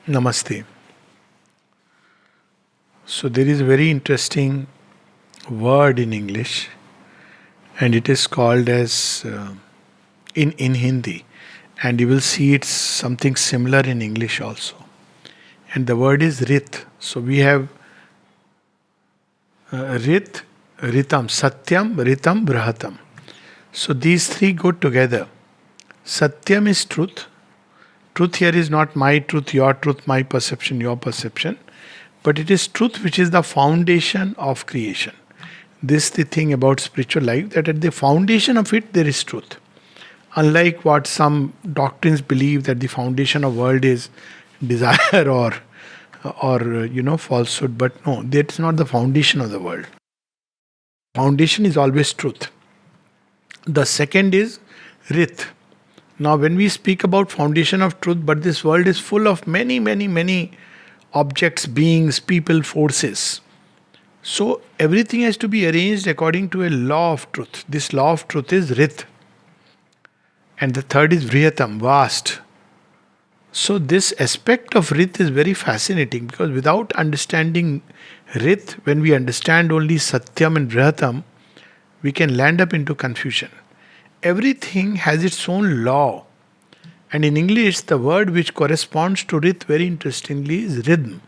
Namaste. So there is a very interesting word in English, and it is called as in Hindi, and you will see it's something similar in English also. And the word is rit. So we have rit, ritam, satyam, ritam, brahatam. So these three go together. Satyam is truth. Truth here is not my truth, my perception, your perception, but it is truth which is the foundation of creation. This is the thing about spiritual life, that at the foundation of it there is truth. Unlike what some doctrines believe, that the foundation of world is desire or falsehood, but no, that's not the foundation of the world. Foundation is always truth. The second is rit. Now, when we speak about foundation of truth, but this world is full of many, many, many objects, beings, people, forces. So everything has to be arranged according to a law of truth. This law of truth is rit. And the third is vrihatam, vast. So this aspect of rit is very fascinating, because without understanding rit, when we understand only satyam and vrihatam, we can land up into confusion. Everything has its own law. And in English, the word which corresponds to rit, very interestingly, is rhythm.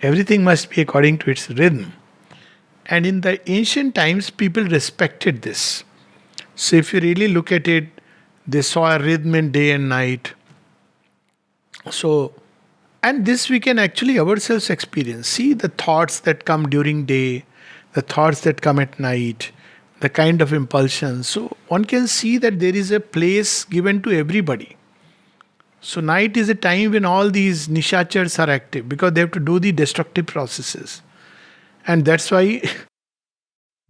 Everything must be according to its rhythm. And in the ancient times, people respected this. So if you really look at it, they saw a rhythm in day and night. So, and this we can actually ourselves experience. See the thoughts that come during day, the thoughts that come at night, the kind of impulsions. So one can see that there is a place given to everybody. So night is a time when all these nishachars are active, because they have to do the destructive processes. And that's why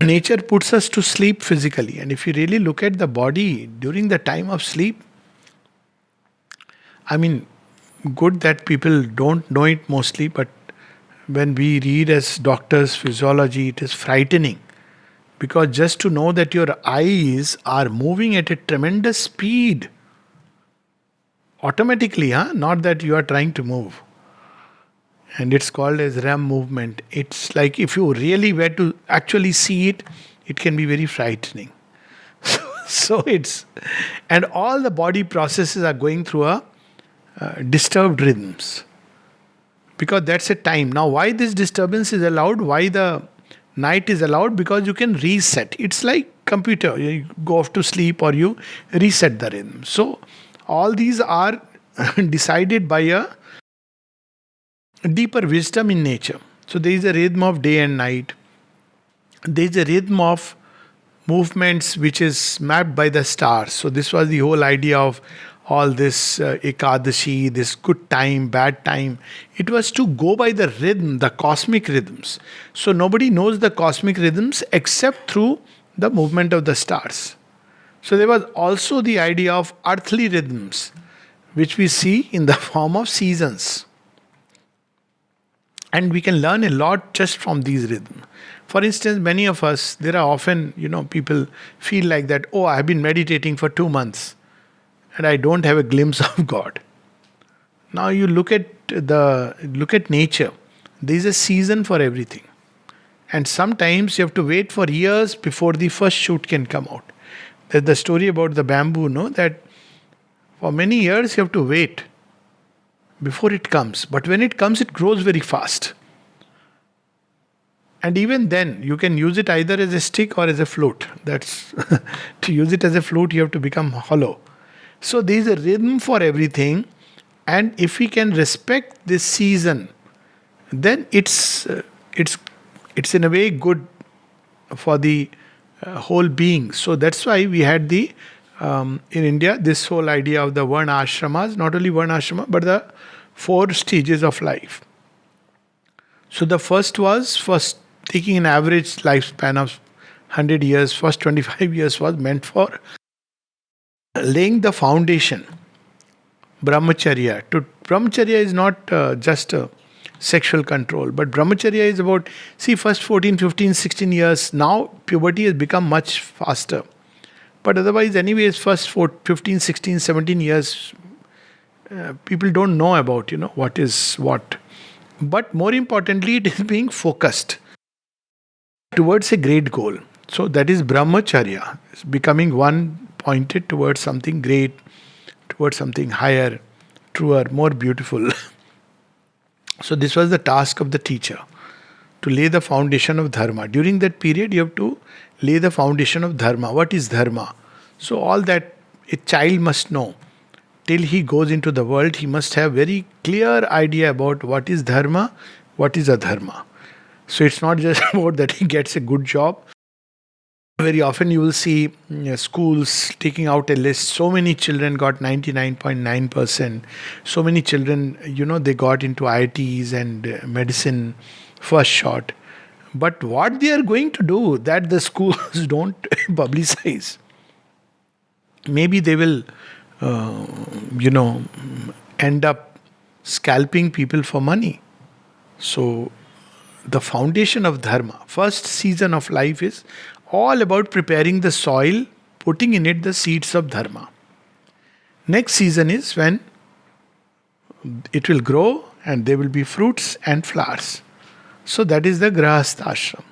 nature puts us to sleep physically. And if you really look at the body during the time of sleep, I mean, good that people don't know it mostly, but when we read as doctors physiology, it is frightening. Because just to know that your eyes are moving at a tremendous speed automatically, not that you are trying to move. And it's called as REM movement. It's like if you really were to actually see it, it can be very frightening. So it's, and all the body processes are going through a disturbed rhythms, because that's a time. Now, why this disturbance is allowed? Why the night is allowed? Because you can reset. It's like computer. You go off to sleep or you reset the rhythm. So all these are decided by a deeper wisdom in nature. So there is a rhythm of day and night. There is a rhythm of movements which is mapped by the stars. So this was the whole idea of all this Ekadashi, this good time, bad time. It was to go by the rhythm, the cosmic rhythms. So nobody knows the cosmic rhythms except through the movement of the stars. So there was also the idea of earthly rhythms, which we see in the form of seasons. And we can learn a lot just from these rhythms. For instance, many of us, there are often, people feel like that, oh, I've been meditating for 2 months and I don't have a glimpse of God. Now you look at nature. There is a season for everything. And sometimes you have to wait for years before the first shoot can come out. There's the story about the bamboo, that for many years you have to wait before it comes. But when it comes, it grows very fast. And even then, you can use it either as a stick or as a flute. That's to use it as a flute, you have to become hollow. So there is a rhythm for everything, and if we can respect this season, then it's in a way good for the whole being. So that's why we had the in India this whole idea of the Varna ashramas, not only Varna ashrama, but the 4 stages of life. So the first was taking an average lifespan of 100 years, first 25 years was meant for laying the foundation, brahmacharya. Brahmacharya is not just sexual control, but brahmacharya is about, first 14, 15, 16 years, now puberty has become much faster. But otherwise, anyways, first 15, 16, 17 years, people don't know about, what is what. But more importantly, it is being focused towards a great goal. So that is brahmacharya, it's becoming one pointed towards something great, towards something higher, truer, more beautiful. So this was the task of the teacher, to lay the foundation of dharma. During that period, you have to lay the foundation of dharma. What is dharma? So all that a child must know. Till he goes into the world, he must have very clear idea about what is dharma, what is adharma. So it's not just about that he gets a good job. Very often you will see schools taking out a list. So many children got 99.9%. So many children, they got into IITs and medicine first shot. But what they are going to do, that the schools don't publicize. Maybe they will, end up scalping people for money. So the foundation of dharma, first season of life is all about preparing the soil, putting in it the seeds of dharma. Next season is when it will grow and there will be fruits and flowers. So that is the grahastha ashram.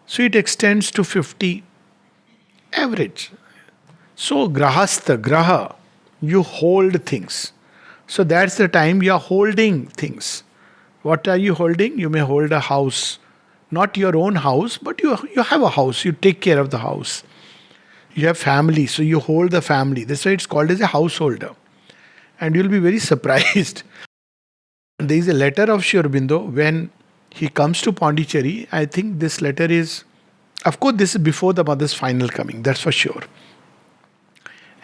So it extends to 50 average. So grahastha, graha, you hold things. So that's the time you are holding things. What are you holding? You may hold a house. Not your own house, but you have a house. You take care of the house. You have family, so you hold the family. That's why it's called as a householder. And you'll be very surprised. There is a letter of Sri Aurobindo when he comes to Pondicherry. I think this letter is, of course, this is before the mother's final coming, that's for sure.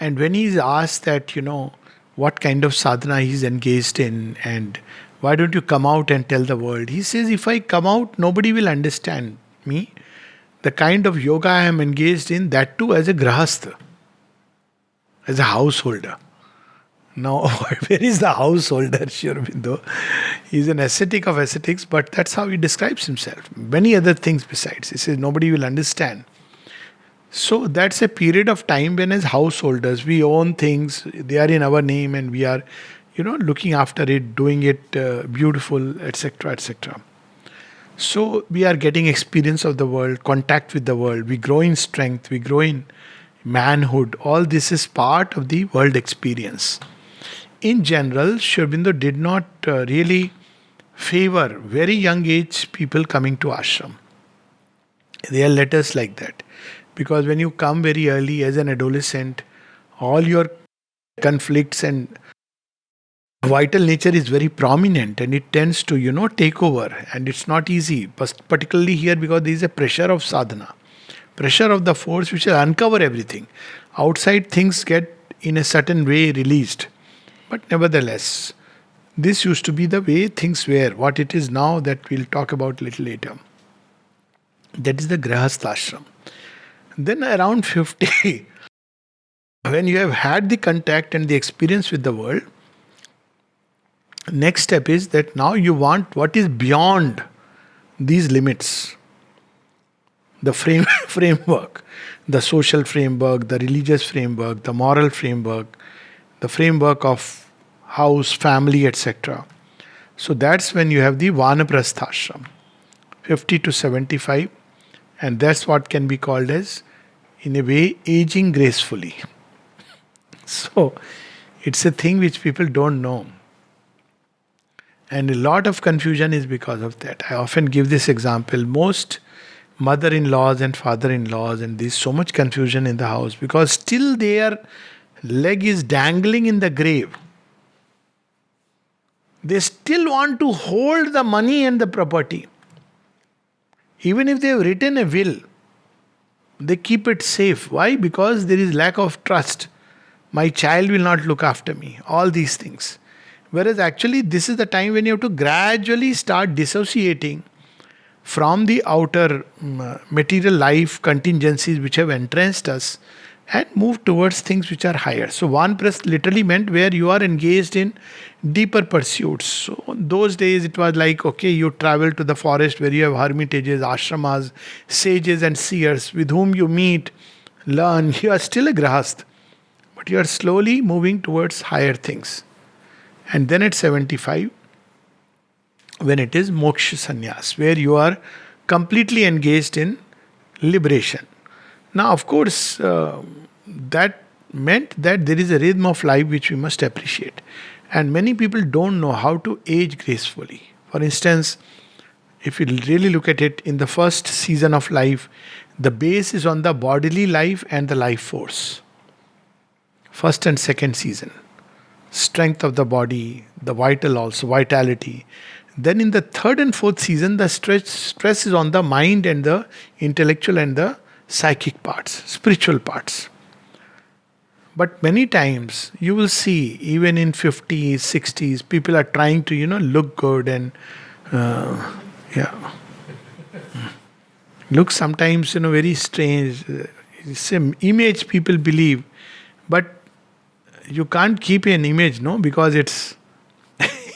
And when he is asked that, what kind of sadhana he is engaged in and why don't you come out and tell the world? He says, if I come out, nobody will understand me. The kind of yoga I am engaged in, that too as a grahastha, as a householder. Now, where is the householder, Sri Aurobindo? He is an ascetic of ascetics, but that's how he describes himself. Many other things besides. He says, nobody will understand. So that's a period of time when as householders, we own things, they are in our name and we are looking after it, doing it beautiful, etc., etc. So we are getting experience of the world, contact with the world. We grow in strength, we grow in manhood. All this is part of the world experience. In general, Sri Aurobindo did not really favor very young age people coming to ashram. There are letters like that. Because when you come very early as an adolescent, all your conflicts and vital nature is very prominent and it tends to, take over, and it's not easy, particularly here because there is a pressure of sadhana, pressure of the force which will uncover everything. Outside things get in a certain way released. But nevertheless, this used to be the way things were. What it is now, that we'll talk about a little later. That is the grahastha ashram. Then around 50, when you have had the contact and the experience with the world, next step is that now you want what is beyond these limits. The framework, the social framework, the religious framework, the moral framework, the framework of house, family, etc. So that's when you have the Vanaprastha ashram, 50 to 75, and that's what can be called as, in a way, aging gracefully. So it's a thing which people don't know. And a lot of confusion is because of that. I often give this example. Most mother-in-laws and father-in-laws, and there's so much confusion in the house because still their leg is dangling in the grave. They still want to hold the money and the property. Even if they have written a will, they keep it safe. Why? Because there is lack of trust. My child will not look after me. All these things. Whereas actually this is the time when you have to gradually start dissociating from the outer material life contingencies which have entranced us and move towards things which are higher. So Vanaprastha literally meant where you are engaged in deeper pursuits. So in those days it was like, okay, you travel to the forest where you have hermitages, ashramas, sages and seers with whom you meet, learn. You are still a grahastha, but you are slowly moving towards higher things. And then at 75, when it is moksha sannyas, where you are completely engaged in liberation. Now, of course, that meant that there is a rhythm of life which we must appreciate. And many people don't know how to age gracefully. For instance, if you really look at it, in the first season of life, the base is on the bodily life and the life force. First and second season. Strength of the body, the vital also, vitality. Then in the third and fourth season, the stress is on the mind and the intellectual and the psychic parts, spiritual parts. But many times you will see, even in 50s, 60s, people are trying to, look good and, yeah, look sometimes, very strange. Same image people believe, but you can't keep an image, no, because it's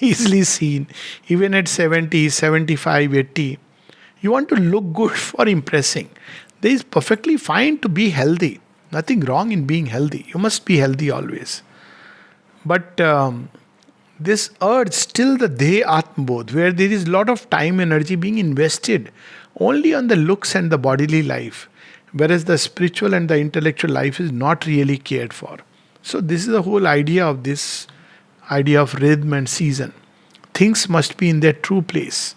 easily seen. Even at 70, 75, 80, you want to look good for impressing. There is perfectly fine to be healthy. Nothing wrong in being healthy. You must be healthy always. But this urge, still the Deha Atmabodh, where there is a lot of time, energy being invested only on the looks and the bodily life, whereas the spiritual and the intellectual life is not really cared for. So this is the whole idea of this idea of rhythm and season. Things must be in their true place.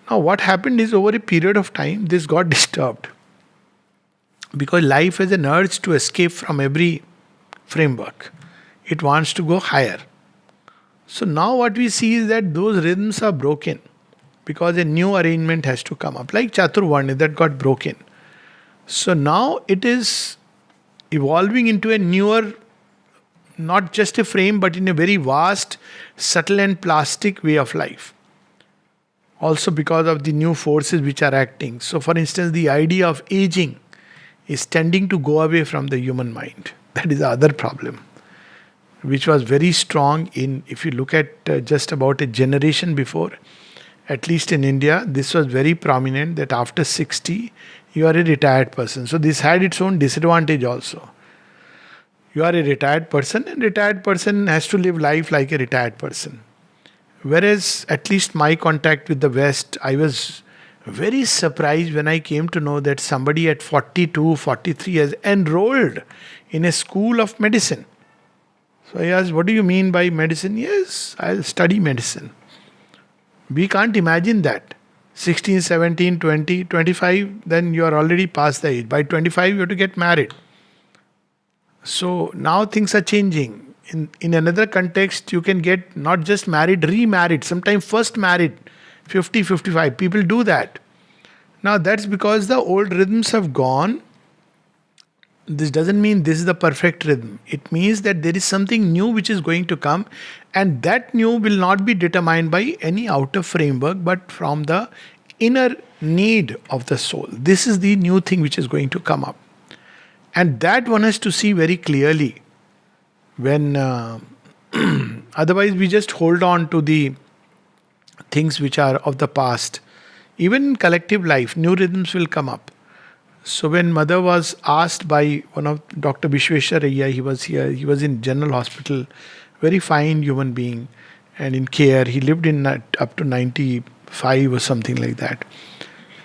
Now, what happened is, over a period of time, this got disturbed because life has an urge to escape from every framework. It wants to go higher. So now what we see is that those rhythms are broken because a new arrangement has to come up, like Chaturvarna that got broken. So now it is evolving into a newer, not just a frame, but in a very vast, subtle and plastic way of life. Also because of the new forces which are acting. So for instance, the idea of aging is tending to go away from the human mind. That is the other problem, which was very strong in, if you look at just about a generation before, at least in India, this was very prominent that after 60, you are a retired person. So this had its own disadvantage also. You are a retired person, and retired person has to live life like a retired person. Whereas, at least my contact with the West, I was very surprised when I came to know that somebody at 42, 43 has enrolled in a school of medicine. So I asked, what do you mean by medicine? Yes, I'll study medicine. We can't imagine that. 16, 17, 20, 25, then you are already past the age. By 25, you have to get married. So now things are changing. In another context, you can get not just married, remarried, sometimes first married, 50, 55. People do that. Now that's because the old rhythms have gone. This doesn't mean this is the perfect rhythm. It means that there is something new which is going to come, and that new will not be determined by any outer framework, but from the inner need of the soul. This is the new thing which is going to come up. And that one has to see very clearly when otherwise we just hold on to the things which are of the past. Even in collective life, new rhythms will come up. So when mother was asked by one of Dr. Vishwesharaya, he was here, he was in General Hospital, very fine human being, and in care, he lived in up to 95 or something like that.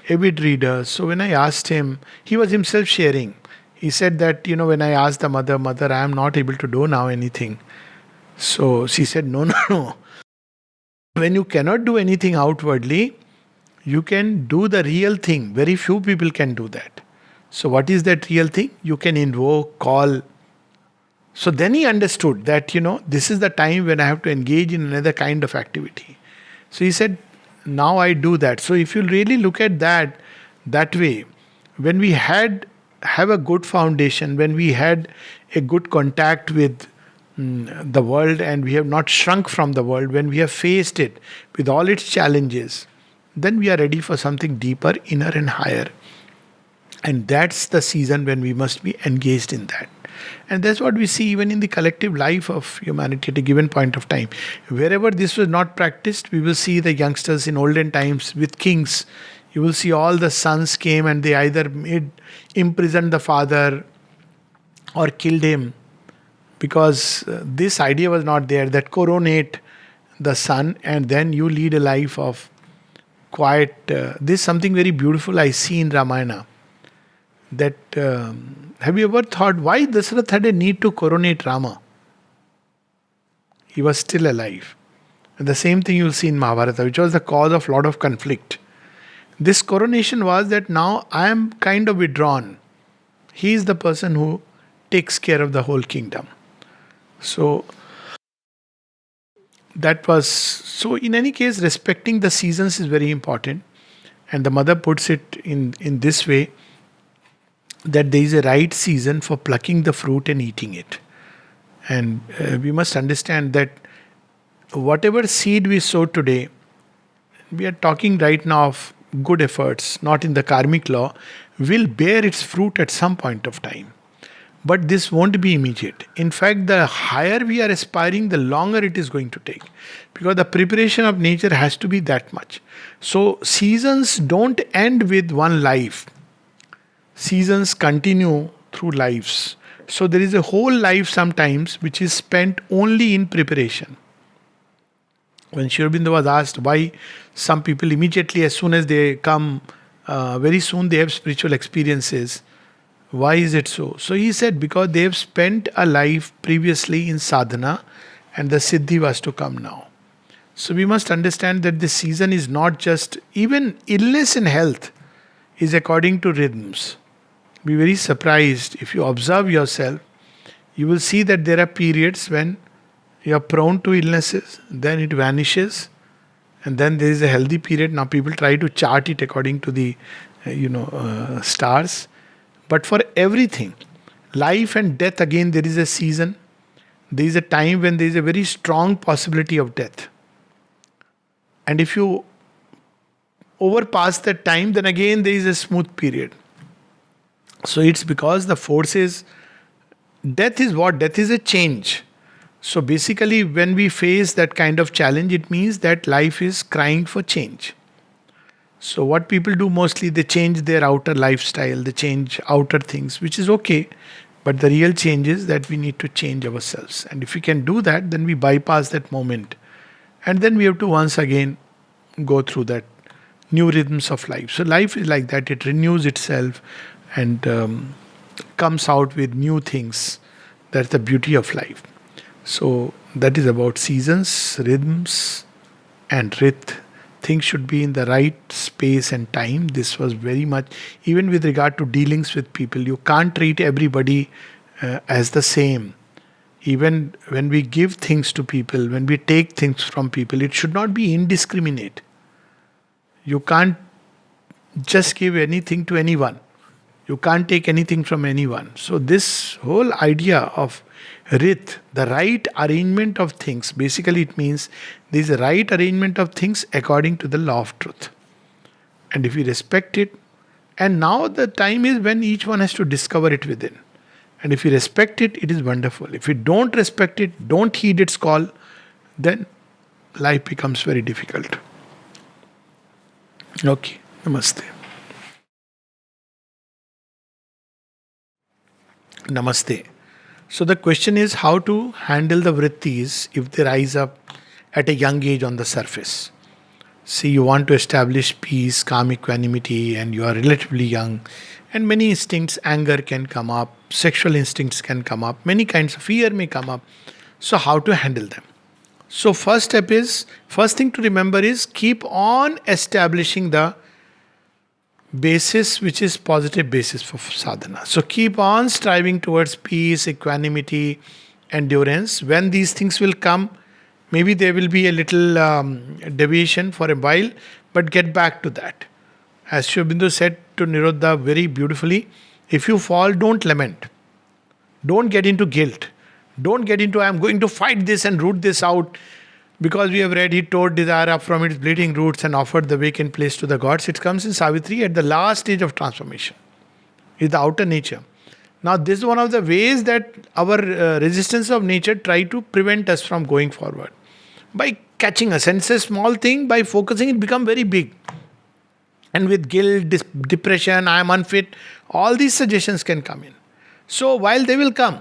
Avid reader. So when I asked him, he was himself sharing. He said that, when I asked the mother, I am not able to do now anything. So she said, no, no, no. When you cannot do anything outwardly, you can do the real thing. Very few people can do that. So what is that real thing? You can invoke, call. So then he understood that, this is the time when I have to engage in another kind of activity. So he said, now I do that. So if you really look at that way, when we have a good foundation, when we had a good contact with the world and we have not shrunk from the world, when we have faced it with all its challenges, then we are ready for something deeper, inner and higher. And that's the season when we must be engaged in that. And that's what we see even in the collective life of humanity at a given point of time. Wherever this was not practiced, we will see the youngsters in olden times with kings. You will see all the sons came and they either imprisoned the father or killed him, because this idea was not there, that coronate the sun, and then you lead a life of quiet. This is something very beautiful I see in Ramayana. That have you ever thought why Dasarath had a need to coronate Rama? He was still alive. And the same thing you'll see in Mahabharata, which was the cause of a lot of conflict. This coronation was that now I am kind of withdrawn. He is the person who takes care of the whole kingdom. So that was so. In any case, respecting the seasons is very important. And the mother puts it in this way, that there is a right season for plucking the fruit and eating it. And we must understand that whatever seed we sow today, we are talking right now of good efforts, not in the karmic law, will bear its fruit at some point of time. But this won't be immediate. In fact, the higher we are aspiring, the longer it is going to take. Because the preparation of nature has to be that much. So, seasons don't end with one life. Seasons continue through lives. So, there is a whole life sometimes which is spent only in preparation. When Sri Aurobindo was asked why some people immediately, as soon as they come, very soon they have spiritual experiences. Why is it so? So he said, because they have spent a life previously in sadhana and the siddhi was to come now. So we must understand that this season is not just, even illness and health is according to rhythms. Be very surprised if you observe yourself, you will see that there are periods when you are prone to illnesses, then it vanishes, and then there is a healthy period. Now people try to chart it according to the stars. But for everything, life and death, again, there is a season. There is a time when there is a very strong possibility of death. And if you overpass that time, then again there is a smooth period. So it's because the forces, death is what? Death is a change. So basically, when we face that kind of challenge, it means that life is crying for change. So what people do mostly, they change their outer lifestyle, they change outer things, which is okay. But the real change is that we need to change ourselves. And if we can do that, then we bypass that moment. And then we have to once again go through that new rhythms of life. So life is like that. It renews itself and comes out with new things. That's the beauty of life. So that is about seasons, rhythms and rith. Things should be in the right space and time. This was very much, even with regard to dealings with people, you can't treat everybody as the same. Even when we give things to people, when we take things from people, it should not be indiscriminate. You can't just give anything to anyone. You can't take anything from anyone. So this whole idea of rith, the right arrangement of things, basically it means there is a right arrangement of things according to the law of truth. And if we respect it, and now the time is when each one has to discover it within. And if we respect it, it is wonderful. If we don't respect it, don't heed its call, then life becomes very difficult. Okay, namaste. Namaste. So the question is how to handle the vrittis if they rise up at a young age on the surface. See, you want to establish peace, calm equanimity, and you are relatively young, and many instincts, anger can come up, sexual instincts can come up, many kinds of fear may come up. So how to handle them? So first thing to remember is keep on establishing the basis which is positive basis for sadhana. So keep on striving towards peace, equanimity, endurance. When these things will come, maybe there will be a little deviation for a while, but get back to that. As Sri Aurobindo said to Nirodha very beautifully, if you fall, don't lament. Don't get into guilt. Don't get into, I am going to fight this and root this out. Because we have read, he tore desire up from its bleeding roots and offered the vacant place to the gods. It comes in Savitri at the last stage of transformation. It's the outer nature. Now, this is one of the ways that our resistance of nature try to prevent us from going forward. By catching us. And it's a small thing, by focusing, it become very big. And with guilt, depression, I am unfit, all these suggestions can come in. So, while they will come,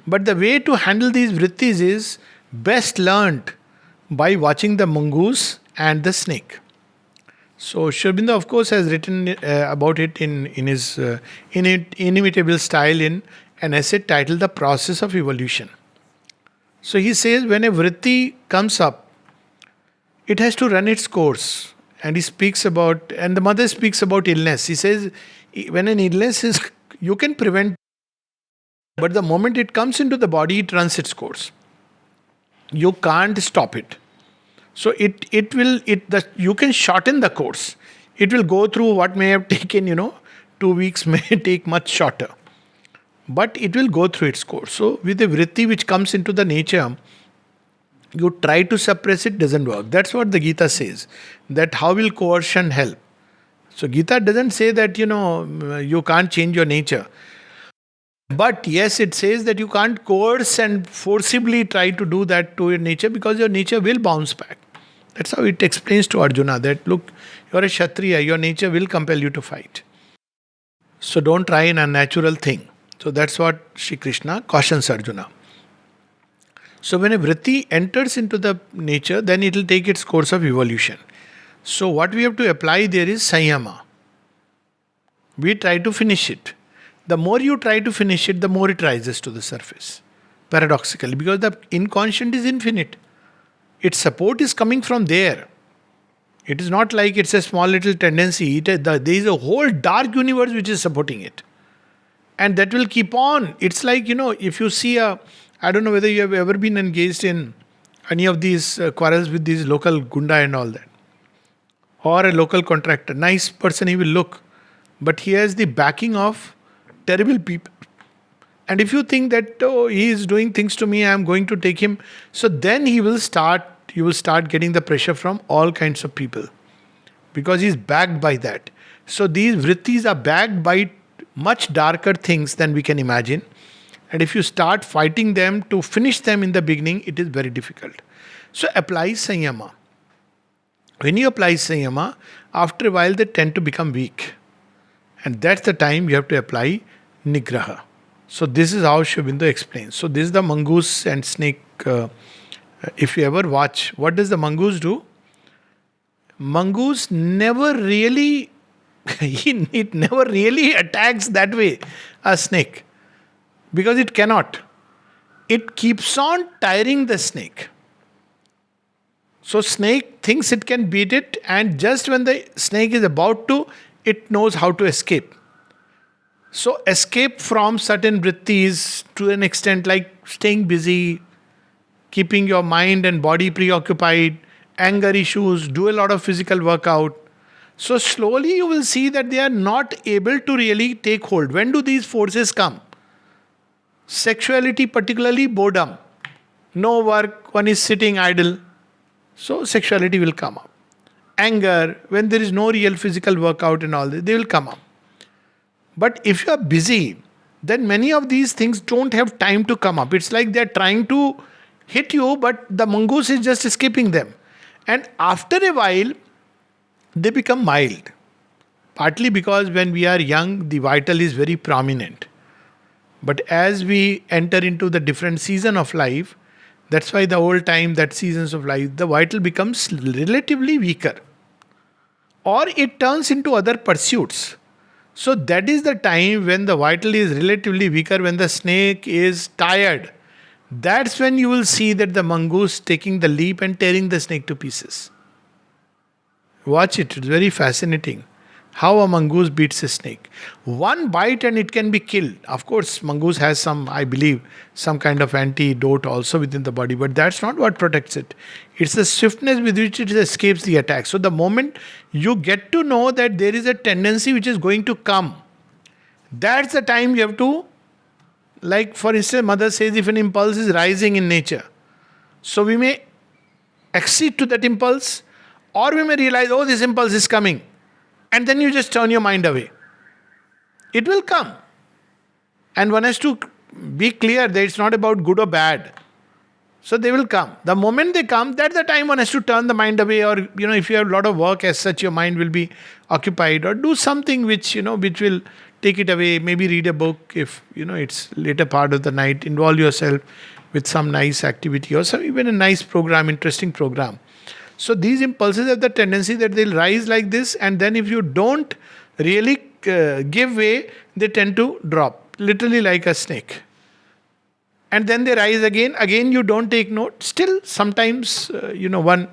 but the way to handle these vrittis is best learnt by watching the mongoose and the snake. So Sri Aurobindo, of course, has written about it in his inimitable style in an essay titled "The Process of Evolution." So he says when a vritti comes up, it has to run its course. And he speaks about, and the mother speaks about illness. He says when an illness is, you can prevent, but the moment it comes into the body, it runs its course. You can't stop it. So you can shorten the course. It will go through what may have taken 2 weeks may take much shorter, but it will go through its course. So with the vritti which comes into the nature, you try to suppress it, doesn't work. That's what the Gita says. That how will coercion help? So Gita doesn't say that you can't change your nature. But yes, it says that you can't coerce and forcibly try to do that to your nature, because your nature will bounce back. That's how it explains to Arjuna that look, you're a Kshatriya, your nature will compel you to fight. So don't try an unnatural thing. So that's what Shri Krishna cautions Arjuna. So when a vritti enters into the nature, then it will take its course of evolution. So what we have to apply there is Sanyama. We try to finish it. The more you try to finish it, the more it rises to the surface. Paradoxically, because the inconscient is infinite. Its support is coming from there. It is not like it's a small little tendency. There is a whole dark universe which is supporting it. And that will keep on. It's like, if you see I don't know whether you have ever been engaged in any of these quarrels with these local gunda and all that. Or a local contractor. Nice person he will look. But he has the backing of terrible people. And if you think that, he is doing things to me, I am going to take him. So then you will start getting the pressure from all kinds of people. Because he is backed by that. So these vrittis are backed by much darker things than we can imagine. And if you start fighting them to finish them in the beginning, it is very difficult. So apply Sanyama. When you apply Sanyama, after a while they tend to become weak. And that's the time you have to apply Nigraha. So this is how Sri Aurobindo explains. So this is the mongoose and snake. If you ever watch, what does the mongoose do? Mongoose never really, it never really attacks that way a snake. Because it cannot. It keeps on tiring the snake. So snake thinks it can beat it, and just when the snake is about to, it knows how to escape. So escape from certain vrittis to an extent like staying busy, keeping your mind and body preoccupied, anger issues, do a lot of physical workout. So slowly you will see that they are not able to really take hold. When do these forces come? Sexuality, particularly boredom. No work, one is sitting idle. So sexuality will come up. Anger, when there is no real physical workout and all that, they will come up. But if you are busy, then many of these things don't have time to come up. It's like they're trying to hit you, but the mongoose is just escaping them. And after a while, they become mild. Partly because when we are young, the vital is very prominent. But as we enter into the different season of life, that's why the whole time, that seasons of life, the vital becomes relatively weaker. Or it turns into other pursuits. So that is the time when the vital is relatively weaker, when the snake is tired. That's when you will see that the mongoose taking the leap and tearing the snake to pieces. Watch it, it's very fascinating. How a mongoose beats a snake. One bite and it can be killed. Of course, mongoose has some, I believe, some kind of antidote also within the body, but that's not what protects it. It's the swiftness with which it escapes the attack. So the moment you get to know that there is a tendency which is going to come, that's the time you have to, like for instance, mother says if an impulse is rising in nature, so we may accede to that impulse, or we may realize, oh, this impulse is coming. And then you just turn your mind away. It will come. And one has to be clear that it's not about good or bad. So they will come. The moment they come, that's the time one has to turn the mind away, or if you have a lot of work as such, your mind will be occupied, or do something which will take it away. Maybe read a book if it's later part of the night. Involve yourself. with some nice activity or some even a nice program, interesting program. So these impulses have the tendency that they'll rise like this, and then if you don't really give way, they tend to drop, literally like a snake. And then they rise again. Again, you don't take note. Still, sometimes one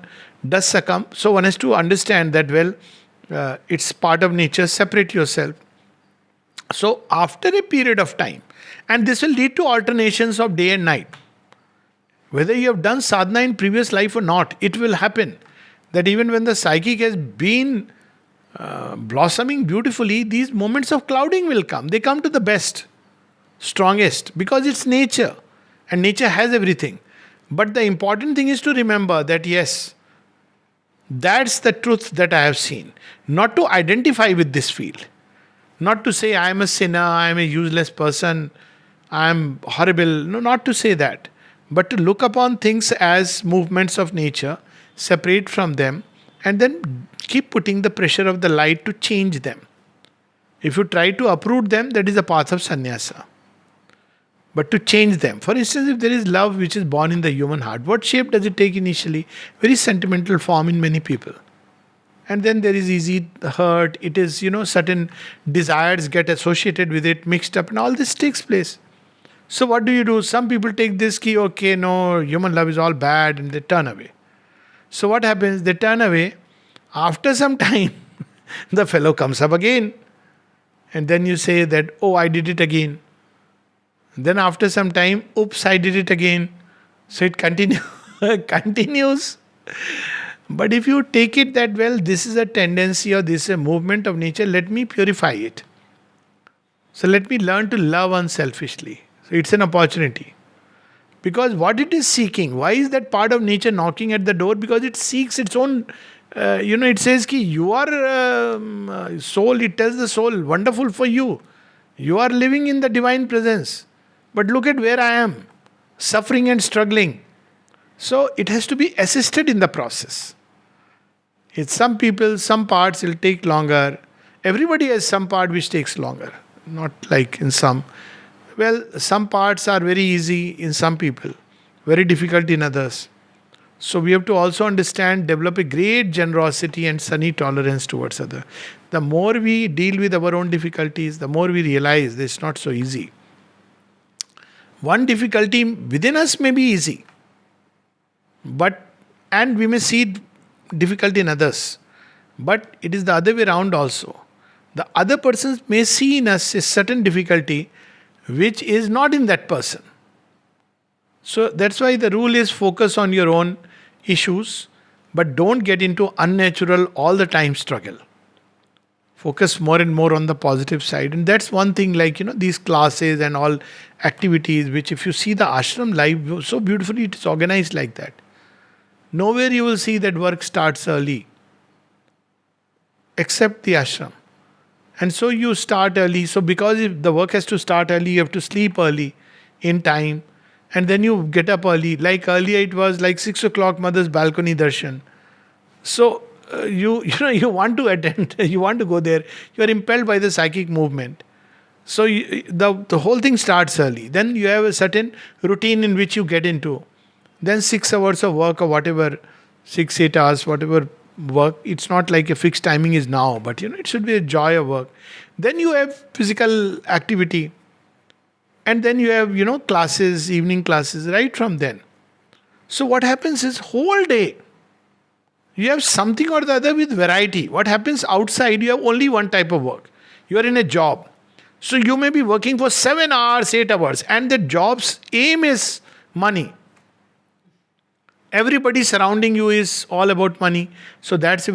does succumb. So one has to understand that it's part of nature. Separate yourself. So after a period of time, and this will lead to alternations of day and night. Whether you have done sadhana in previous life or not, it will happen that even when the psychic has been blossoming beautifully, these moments of clouding will come. They come to the best, strongest, because it's nature. And nature has everything. But the important thing is to remember that yes, that's the truth that I have seen. Not to identify with this field. Not to say I am a sinner, I am a useless person, I am horrible. No, not to say that. But to look upon things as movements of nature, separate from them, and then keep putting the pressure of the light to change them. If you try to uproot them, that is the path of sannyasa. But to change them. For instance, if there is love which is born in the human heart, what shape does it take initially? Very sentimental form in many people. And then there is easy hurt. It is, certain desires get associated with it, mixed up, and all this takes place. So what do? Some people take this key, okay, no, human love is all bad, and they turn away. So what happens? They turn away. After some time, the fellow comes up again. And then you say that, oh, I did it again. Then after some time, oops, I did it again. So it continues. But if you take it that, this is a tendency or this is a movement of nature, let me purify it. So let me learn to love unselfishly. So it's an opportunity. Because what it is seeking, why is that part of nature knocking at the door? Because it seeks its own, it says ki you are soul, it tells the soul, wonderful for you. You are living in the divine presence. But look at where I am, suffering and struggling. So it has to be assisted in the process. It's some people, some parts will take longer. Everybody has some part which takes longer. Not like in some. Some parts are very easy in some people, very difficult in others. So we have to also understand, develop a great generosity and sunny tolerance towards others. The more we deal with our own difficulties, the more we realize that it's not so easy. One difficulty within us may be easy, and we may see difficulty in others. But it is the other way around also. The other person may see in us a certain difficulty which is not in that person. So that's why the rule is focus on your own issues, but don't get into unnatural all the time struggle. Focus more and more on the positive side. And that's one thing, like, these classes and all activities, which if you see the ashram life, so beautifully it is organized like that. Nowhere you will see that work starts early, except the ashram. And so you start early. So because if the work has to start early, you have to sleep early in time. And then you get up early. Like earlier it was like 6 o'clock mother's balcony darshan. So you want to attend, you want to go there. You are impelled by the psychic movement. So the whole thing starts early. Then you have a certain routine in which you get into. Then 6 hours of work or whatever, 6-8 hours, whatever work. It's not like a fixed timing is now, but it should be a joy of work. Then you have physical activity. And then you have, classes, evening classes, right from then. So what happens is whole day, you have something or the other with variety. What happens outside, you have only one type of work. You are in a job. So you may be working for 7 hours, 8 hours, and the job's aim is money. Everybody surrounding you is all about money. So that's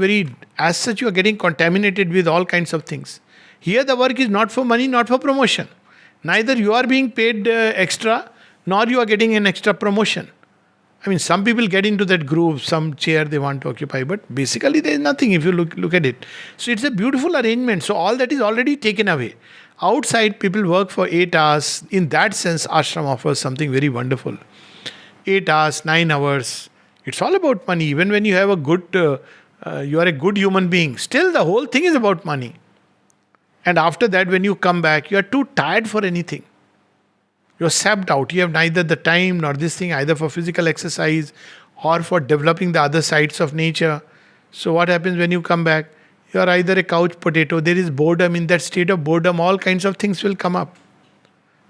as such you are getting contaminated with all kinds of things. Here the work is not for money, not for promotion. Neither you are being paid extra, nor you are getting an extra promotion. I mean, some people get into that groove, some chair they want to occupy, but basically there is nothing if you look at it. So it's a beautiful arrangement. So all that is already taken away. Outside, people work for 8 hours. In that sense, ashram offers something very wonderful. 8 hours, 9 hours. It's all about money. Even when you have you are a good human being, still the whole thing is about money. And after that, when you come back, you are too tired for anything. You're sapped out. You have neither the time nor this thing, either for physical exercise or for developing the other sides of nature. So, what happens when you come back? You are either a couch potato, there is boredom. In that state of boredom, all kinds of things will come up.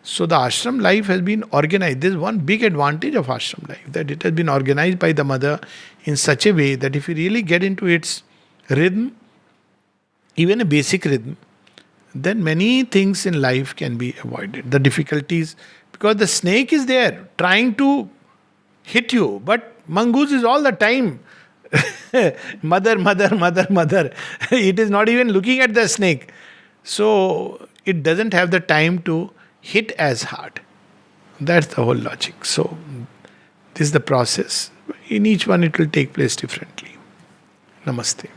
So, the ashram life has been organized. There's one big advantage of ashram life, that it has been organized by the mother in such a way that if you really get into its rhythm, even a basic rhythm, then many things in life can be avoided. The difficulties, because the snake is there trying to hit you, but mongoose is all the time mother, mother, mother, mother. It is not even looking at the snake. So it doesn't have the time to hit as hard. That's the whole logic. So this is the process. In each one, it will take place differently. Namaste.